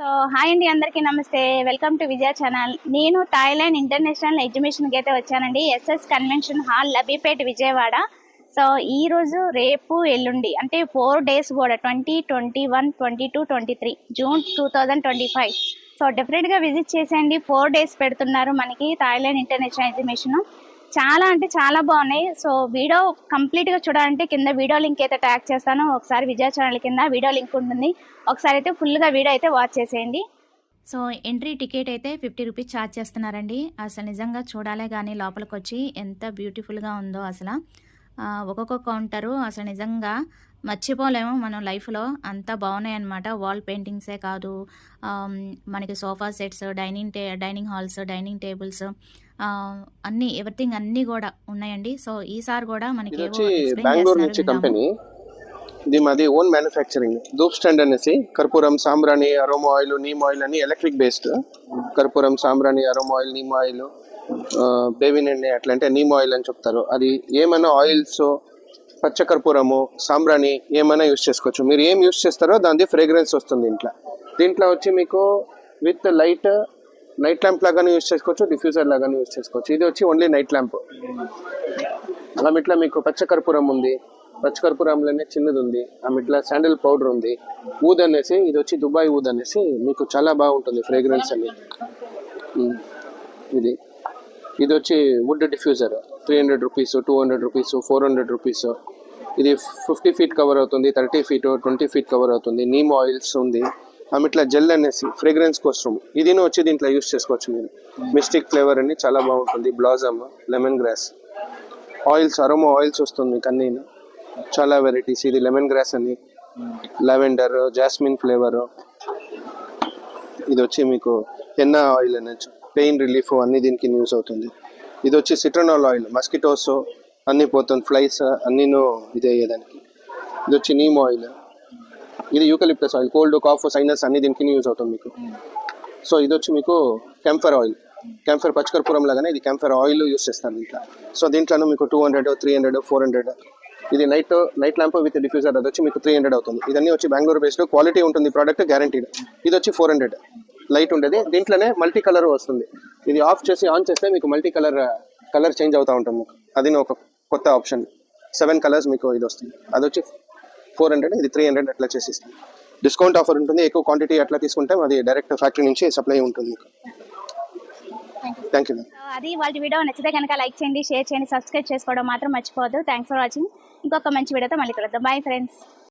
So hi అండి, అందరికీ నమస్తే. Welcome to Vijaya channel. నేను థాయిలాండ్ ఇంటర్నేషనల్ ఎగ్జిబిషన్కి అయితే వచ్చానండి. SS convention hall, Labbipet, Vijayawada. So ఈ రోజు, రేపు, ఎల్లుండి అంటే 4 days కూడా 20, 21, 22, 23 జూన్ 2025. సో డెఫినెట్గా విజిట్ చేసేయండి. 4 days పెడుతున్నారు మనకి థాయిలాండ్ ఇంటర్నేషనల్ ఎగ్జిబిషన్. చాలా అంటే చాలా బాగున్నాయి. సో వీడియో కంప్లీట్గా చూడాలంటే కింద వీడియో లింక్ అయితే ట్యాగ్ చేస్తాను. ఒకసారి విజయ ఛానల్ కింద వీడియో లింక్ ఉంటుంది. ఒకసారి అయితే ఫుల్గా వీడియో అయితే వాచ్ చేసేయండి. సో ఎంట్రీ టికెట్ అయితే 50 రూపీస్ ఛార్జ్ చేస్తున్నారండి. అసలు నిజంగా చూడాలే కానీ లోపలికి వచ్చి ఎంత బ్యూటిఫుల్గా ఉందో అసలు. ఒక్కొక్క కౌంటరు అసలు నిజంగా మర్చిపోలేము మనం లైఫ్లో. అంత బాగున్నాయి అన్నమాట. వాల్ పెయింటింగ్సే కాదు, మనకి sofa sets, dining halls, dining tables, అన్నీ ఎవ్రీథింగ్ అన్నీ కూడా ఉన్నాయండి. సో ఈసారి కూడా మనకి బెంగళూరు నుంచి కంపెనీ, ఇది మాది ఓన్ మ్యానుఫ్యాక్చరింగ్. ధూప్ స్టాండ్ అనేసి కర్పూరం, సాంబ్రాణి, అరోమా ఆయిల్, నీమ్ ఆయిల్ అని ఎలక్ట్రిక్ బేస్డ్. కర్పూరం, సాంబ్రాణి, aroma oil, neem oil, baby నెయ్యి అట్లా అంటే నీమ్ ఆయిల్ అని చెప్తారు. అది ఏమైనా ఆయిల్స్, పచ్చకర్పూరము, సాంబ్రాణి ఏమైనా యూస్ చేసుకోవచ్చు. మీరు ఏం యూస్ చేస్తారో దాని ఫ్రేగ్రెన్స్ వస్తుంది దీంట్లో వచ్చి మీకు విత్ నైట్ ల్యాంప్ లాగానే యూస్ చేసుకోవచ్చు, డిఫ్యూజర్ లాగానే యూస్ చేసుకోవచ్చు. ఇది వచ్చి ఓన్లీ నైట్ ల్యాంప్. ఇట్లా మీకు పచ్చకర్పూరం ఉంది, పచ్చకర్పూరంలోనే చిన్నది ఉంది. ఇట్లా శాండిల్ పౌడర్ ఉంది. ఊద్ అనేసి, ఇది వచ్చి దుబాయ్ ఊద్ అనేసి మీకు చాలా బాగుంటుంది ఫ్రేగ్రెన్స్ అని. ఇది వచ్చి wood diffuser, 300 rupees, 200 rupees, 400 rupees. ఇది 50 feet కవర్ అవుతుంది, 30 feet, 20 feet కవర్ అవుతుంది. నీమ్ ఆయిల్స్ ఉంది. ఇట్లా జెల్ అనేసి ఫ్రేగ్రెన్స్ కోసం ఇది వచ్చి దీంట్లో యూస్ చేసుకోవచ్చు మీరు. మిస్టిక్ ఫ్లేవర్ అని చాలా బాగుంటుంది. Blossom, lemon grass oils, aroma oils వస్తుంది మీకు అన్నీ. చాలా వెరైటీస్. ఇది లెమన్ గ్రాస్ అని, లావెండర్, జాస్మిన్ ఫ్లేవర్. ఇది వచ్చి మీకు హెన్నా ఆయిల్ అనొచ్చు, పెయిన్ రిలీఫ్ అన్ని దీనికి యూస్ అవుతుంది. ఇది వచ్చి సిట్రనాల్ ఆయిల్, మస్కిటోస్ అన్నీ పోతుంది, ఫ్లైస్ అన్నీను ఇదే అయ్యేదానికి. ఇది వచ్చి నీమ్ ఆయిల్. ఇది eucalyptus oil, cold, cough, sinus అన్ని దీనికి యూజ్ అవుతుంది మీకు. సో ఇది వచ్చి మీకు క్యాంఫర్ ఆయిల్, క్యాంఫర్ పచ్చకర్పూరం లాగానే ఇది క్యాంఫర్ ఆయిల్ యూస్ చేస్తాను దీంట్లో. సో దీంట్లోనూ మీకు 200, 300, 400. ఇది నైట్ ల్యాంప్ విత్ డిఫ్యూజర్, అది వచ్చి మీకు 300 అవుతుంది. ఇదన్నీ వచ్చి బెంగళూరు బేస్డ్, క్వాలిటీ ఉంటుంది ప్రోడక్ట్, గ్యారంటీడ్. ఇది వచ్చి 400 లైట్ ఉండేది. దీంట్లోనే మల్టీ కలర్ వస్తుంది. ఇది ఆఫ్ చేసి ఆన్ చేస్తే మీకు మల్టీ కలర్ చేంజ్ అవుతూ ఉంటుంది మీకు. అది ఒక కొత్త ఆప్షన్. 7 కలర్స్ మీకు ఇది వస్తుంది. అది వచ్చి 400, ఇది 300 అట్లా చేసిస్తాం. డిస్కౌంట్ ఆఫర్ ఉంటుంది. ఎక్కువ క్వాంటిటీ అట్లా తీసుకుంటే అది డైరెక్ట్ ఫ్యాక్టరీ నుంచి సప్లై ఉంటుంది మీకు. Thank you. అది వాళ్ళ వీడియో నచ్చితే కనుక లైక్ చేయండి, షేర్ చేయండి, సబ్స్క్రైబ్ చేసుకోవడం మాత్రం మర్చిపోవద్దు. Thanks for watching. ఇంకొక మంచి వీడియోతో మళ్ళీ కలుద్దాం. Bye friends.